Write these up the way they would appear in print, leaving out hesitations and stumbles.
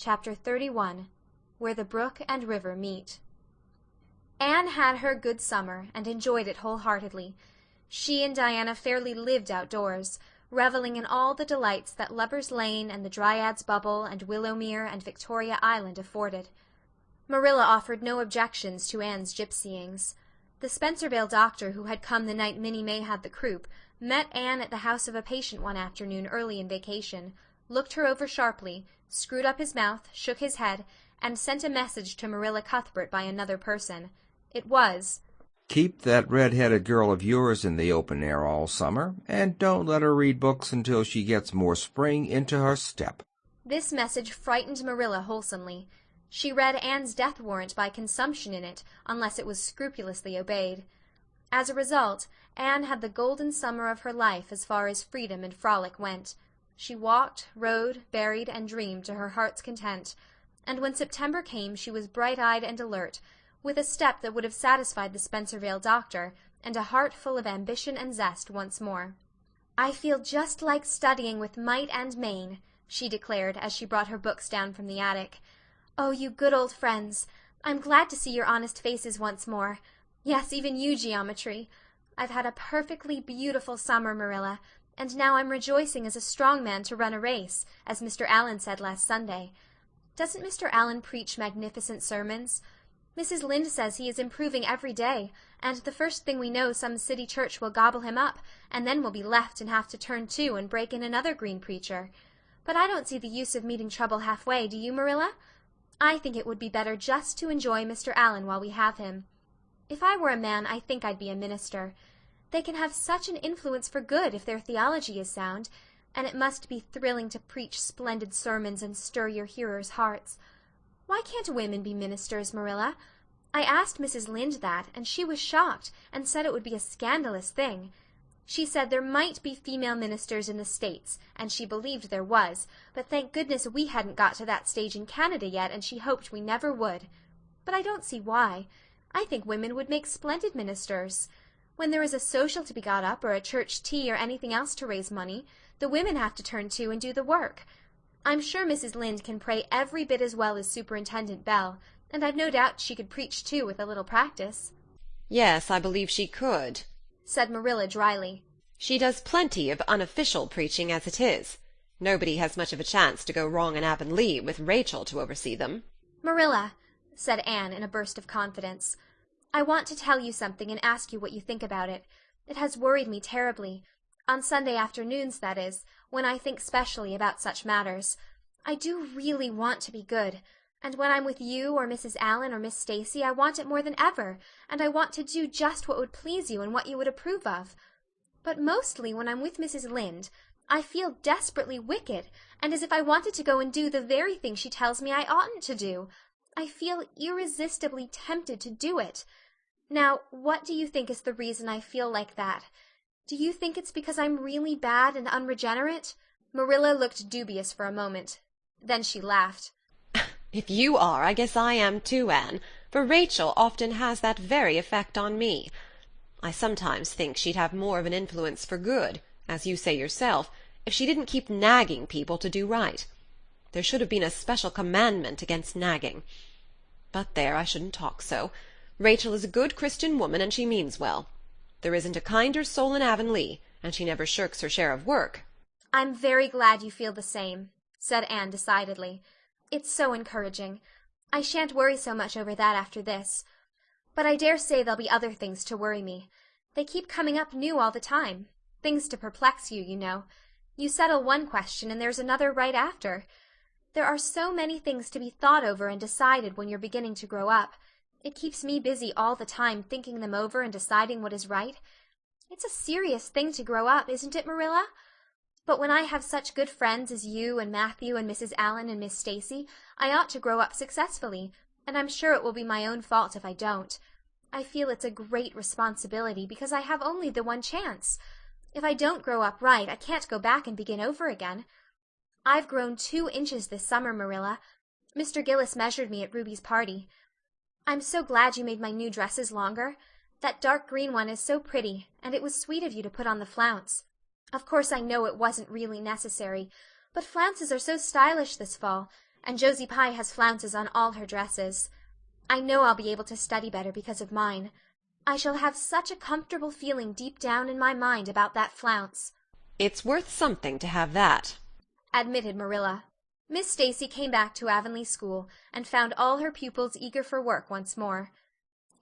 Chapter 31 Where the Brook and River Meet Anne had her good summer, and enjoyed it wholeheartedly. She and Diana fairly lived outdoors, revelling in all the delights that Lover's Lane and the Dryad's Bubble and Willowmere and Victoria Island afforded. Marilla offered no objections to Anne's gypsyings. The Spencervale doctor who had come the night Minnie May had the croup met Anne at the house of a patient one afternoon early in vacation, looked her over sharply, screwed up his mouth, shook his head, and sent a message to Marilla Cuthbert by another person. It was, "Keep that red-headed girl of yours in the open air all summer, and don't let her read books until she gets more spring into her step." This message frightened Marilla wholesomely. She read Anne's death warrant by consumption in it, unless it was scrupulously obeyed. As a result, Anne had the golden summer of her life as far as freedom and frolic went. She walked, rode, buried, and dreamed to her heart's content, and when September came she was bright-eyed and alert, with a step that would have satisfied the Spencervale doctor, and a heart full of ambition and zest once more. "I feel just like studying with might and main," she declared as she brought her books down from the attic. "Oh, you good old friends! I'm glad to see your honest faces once more. Yes, even you, Geometry. I've had a perfectly beautiful summer, Marilla, and now I'm rejoicing as a strong man to run a race, as Mr. Allan said last Sunday. Doesn't Mr. Allan preach magnificent sermons? Mrs. Lynde says he is improving every day, and the first thing we know some city church will gobble him up, and then we'll be left and have to turn to and break in another green preacher. But I don't see the use of meeting trouble halfway, do you, Marilla? I think it would be better just to enjoy Mr. Allan while we have him. If I were a man, I think I'd be a minister. They can have such an influence for good if their theology is sound, and it must be thrilling to preach splendid sermons and stir your hearers' hearts. Why can't women be ministers, Marilla? I asked Mrs. Lynde that, and she was shocked, and said it would be a scandalous thing. She said there might be female ministers in the States, and she believed there was, but thank goodness we hadn't got to that stage in Canada yet, and she hoped we never would. But I don't see why. I think women would make splendid ministers. When there is a social to be got up, or a church tea, or anything else to raise money, the women have to turn to and do the work. I'm sure Mrs. Lynde can pray every bit as well as Superintendent Bell, and I've no doubt she could preach too with a little practice." "Yes, I believe she could," said Marilla dryly. "She does plenty of unofficial preaching as it is. Nobody has much of a chance to go wrong in Avonlea with Rachel to oversee them." "Marilla," said Anne in a burst of confidence, "I want to tell you something and ask you what you think about it. It has worried me terribly. On Sunday afternoons, that is, when I think specially about such matters. I do really want to be good, and when I'm with you or Mrs. Allan or Miss Stacy I want it more than ever, and I want to do just what would please you and what you would approve of. But mostly when I'm with Mrs. Lynde I feel desperately wicked, and as if I wanted to go and do the very thing she tells me I oughtn't to do. I feel irresistibly tempted to do it. Now, what do you think is the reason I feel like that? Do you think it's because I'm really bad and unregenerate?" Marilla looked dubious for a moment. Then she laughed. "If you are, I guess I am too, Anne, for Rachel often has that very effect on me. I sometimes think she'd have more of an influence for good, as you say yourself, if she didn't keep nagging people to do right. There should have been a special commandment against nagging. But there, I shouldn't talk so. Rachel is a good Christian woman, and she means well. There isn't a kinder soul in Avonlea, and she never shirks her share of work." "I'm very glad you feel the same," said Anne decidedly. "It's so encouraging. I shan't worry so much over that after this. But I dare say there'll be other things to worry me. They keep coming up new all the time. Things to perplex you, you know. You settle one question and there's another right after. There are so many things to be thought over and decided when you're beginning to grow up. It keeps me busy all the time thinking them over and deciding what is right. It's a serious thing to grow up, isn't it, Marilla? But when I have such good friends as you and Matthew and Mrs. Allan and Miss Stacy, I ought to grow up successfully, and I'm sure it will be my own fault if I don't. I feel it's a great responsibility because I have only the one chance. If I don't grow up right, I can't go back and begin over again. I've grown 2 inches this summer, Marilla. Mr. Gillis measured me at Ruby's party. I'm so glad you made my new dresses longer. That dark green one is so pretty, and it was sweet of you to put on the flounce. Of course I know it wasn't really necessary, but flounces are so stylish this fall, and Josie Pye has flounces on all her dresses. I know I'll be able to study better because of mine. I shall have such a comfortable feeling deep down in my mind about that flounce." "It's worth something to have that," admitted Marilla. Miss Stacy came back to Avonlea school and found all her pupils eager for work once more.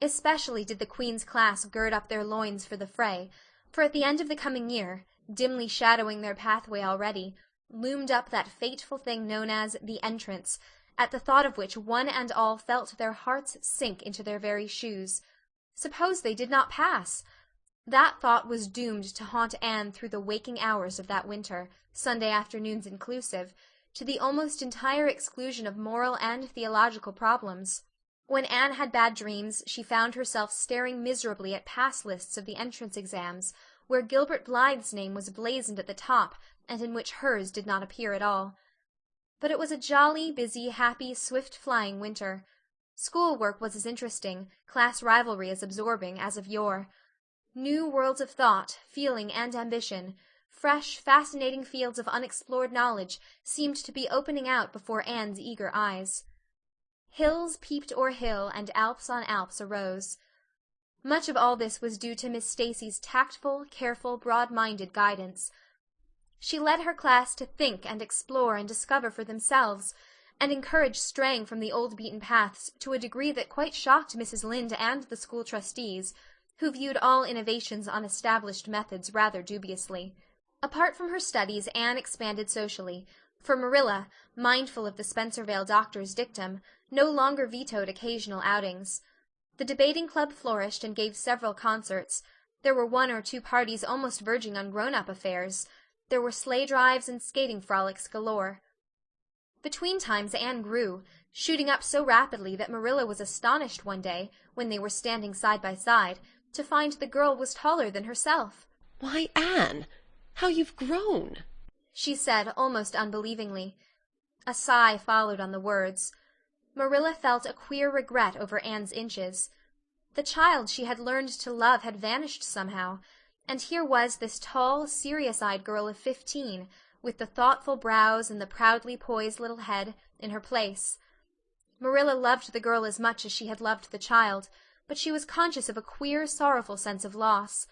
Especially did the Queen's class gird up their loins for the fray, for at the end of the coming year, dimly shadowing their pathway already, loomed up that fateful thing known as the entrance, at the thought of which one and all felt their hearts sink into their very shoes. Suppose they did not pass! That thought was doomed to haunt Anne through the waking hours of that winter, Sunday afternoons inclusive, to the almost entire exclusion of moral and theological problems. When Anne had bad dreams, she found herself staring miserably at pass lists of the entrance exams, where Gilbert Blythe's name was blazoned at the top, and in which hers did not appear at all. But it was a jolly, busy, happy, swift-flying winter. School-work was as interesting, class rivalry as absorbing, as of yore. New worlds of thought, feeling, and ambition, fresh, fascinating fields of unexplored knowledge, seemed to be opening out before Anne's eager eyes. Hills peeped o'er hill, and Alps on Alps arose. Much of all this was due to Miss Stacy's tactful, careful, broad-minded guidance. She led her class to think and explore and discover for themselves, and encouraged straying from the old beaten paths to a degree that quite shocked Mrs. Lynde and the school trustees, who viewed all innovations on established methods rather dubiously. Apart from her studies, Anne expanded socially, for Marilla, mindful of the Spencervale doctor's dictum, no longer vetoed occasional outings. The debating club flourished and gave several concerts. There were 1 or 2 parties almost verging on grown-up affairs. There were sleigh drives and skating frolics galore. Between times Anne grew, shooting up so rapidly that Marilla was astonished one day, when they were standing side by side, to find the girl was taller than herself. "Why, Anne, how you've grown!" she said almost unbelievingly. A sigh followed on the words. Marilla felt a queer regret over Anne's inches. The child she had learned to love had vanished somehow, and here was this tall, serious-eyed girl of 15, with the thoughtful brows and the proudly poised little head, in her place. Marilla loved the girl as much as she had loved the child, but she was conscious of a queer, sorrowful sense of loss.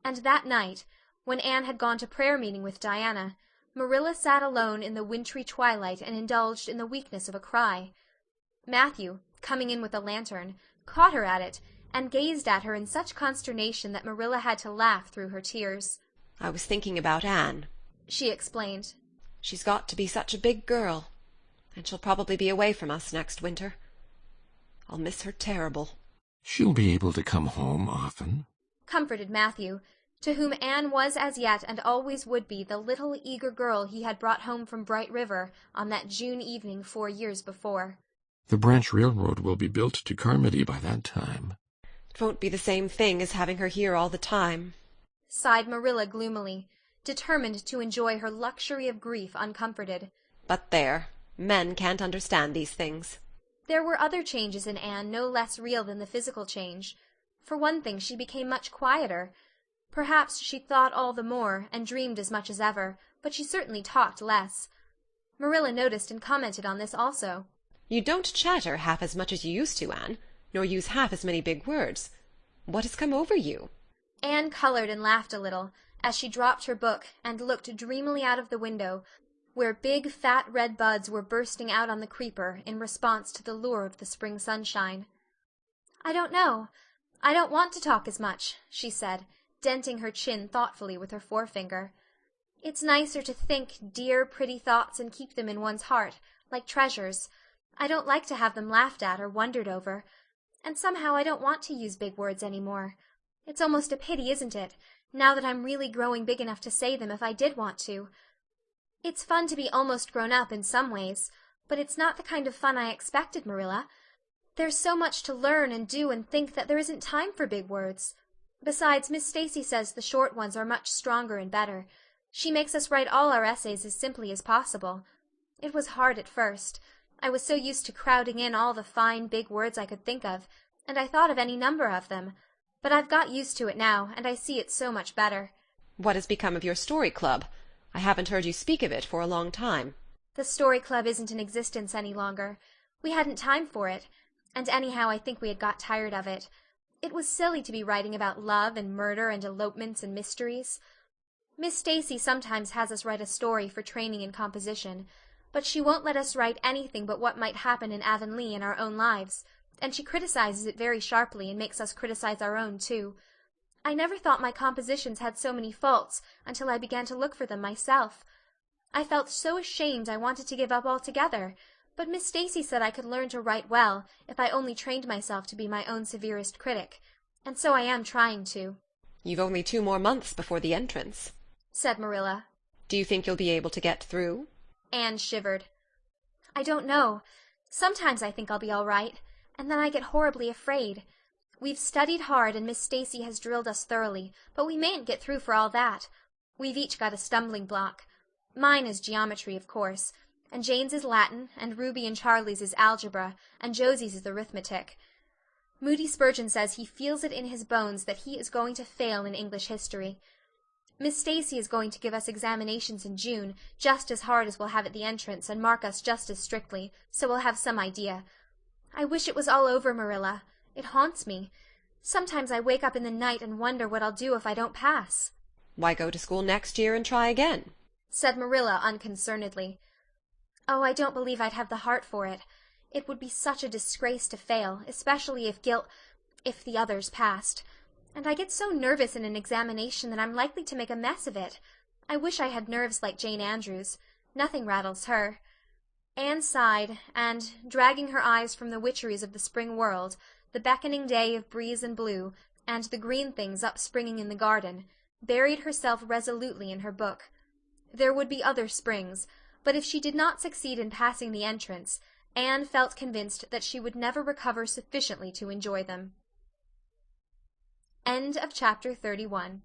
And that night, when Anne had gone to prayer-meeting with Diana, Marilla sat alone in the wintry twilight and indulged in the weakness of a cry. Matthew, coming in with a lantern, caught her at it, and gazed at her in such consternation that Marilla had to laugh through her tears. "I was thinking about Anne," she explained. "She's got to be such a big girl, and she'll probably be away from us next winter. I'll miss her terrible." "She'll be able to come home often," comforted Matthew, to whom Anne was as yet and always would be the little eager girl he had brought home from Bright River on that June evening 4 years before. "The branch railroad will be built to Carmody by that time." "It won't be the same thing as having her here all the time," sighed Marilla gloomily, determined to enjoy her luxury of grief uncomforted. "But there, men can't understand these things." There were other changes in Anne no less real than the physical change. For one thing, she became much quieter. Perhaps she thought all the more, and dreamed as much as ever, but she certainly talked less. Marilla noticed and commented on this also. "You don't chatter half as much as you used to, Anne, nor use half as many big words. What has come over you?" Anne colored and laughed a little, as she dropped her book and looked dreamily out of the window, where big, fat red buds were bursting out on the creeper in response to the lure of the spring sunshine. "I don't know. I don't want to talk as much," she said, denting her chin thoughtfully with her forefinger. "It's nicer to think dear, pretty thoughts and keep them in one's heart, like treasures. I don't like to have them laughed at or wondered over. And somehow I don't want to use big words any more. It's almost a pity, isn't it, now that I'm really growing big enough to say them if I did want to? It's fun to be almost grown up in some ways, but it's not the kind of fun I expected, Marilla. There's so much to learn and do and think that there isn't time for big words. Besides, Miss Stacy says the short ones are much stronger and better. She makes us write all our essays as simply as possible. It was hard at first. I was so used to crowding in all the fine, big words I could think of, and I thought of any number of them. But I've got used to it now, and I see it's so much better." "What has become of your story club? I haven't heard you speak of it for a long time." The story club isn't in existence any longer. We hadn't time for it, and anyhow I think we had got tired of it. It was silly to be writing about love and murder and elopements and mysteries. Miss Stacy sometimes has us write a story for training in composition, but she won't let us write anything but what might happen in Avonlea in our own lives, and she criticizes it very sharply and makes us criticize our own, too. I never thought my compositions had so many faults until I began to look for them myself. I felt so ashamed I wanted to give up altogether, but Miss Stacy said I could learn to write well if I only trained myself to be my own severest critic, and so I am trying to. You've only 2 more months before the entrance, said Marilla. Do you think you'll be able to get through? Anne shivered. I don't know. Sometimes I think I'll be all right, and then I get horribly afraid. We've studied hard and Miss Stacy has drilled us thoroughly, but we mayn't get through for all that. We've each got a stumbling block. Mine is geometry, of course, and Jane's is Latin, and Ruby and Charlie's is algebra, and Josie's is arithmetic. Moody Spurgeon says he feels it in his bones that he is going to fail in English history. Miss Stacy is going to give us examinations in June, just as hard as we'll have at the entrance, and mark us just as strictly, so we'll have some idea. I wish it was all over, Marilla. It haunts me. Sometimes I wake up in the night and wonder what I'll do if I don't pass. Why go to school next year and try again? Said Marilla unconcernedly. Oh, I don't believe I'd have the heart for it. It would be such a disgrace to fail, especially if the others passed. And I get so nervous in an examination that I'm likely to make a mess of it. I wish I had nerves like Jane Andrews. Nothing rattles her. Anne sighed, and, dragging her eyes from the witcheries of the spring world, the beckoning day of breeze and blue, and the green things upspringing in the garden, buried herself resolutely in her book. There would be other springs, but if she did not succeed in passing the entrance, Anne felt convinced that she would never recover sufficiently to enjoy them. End of chapter 31.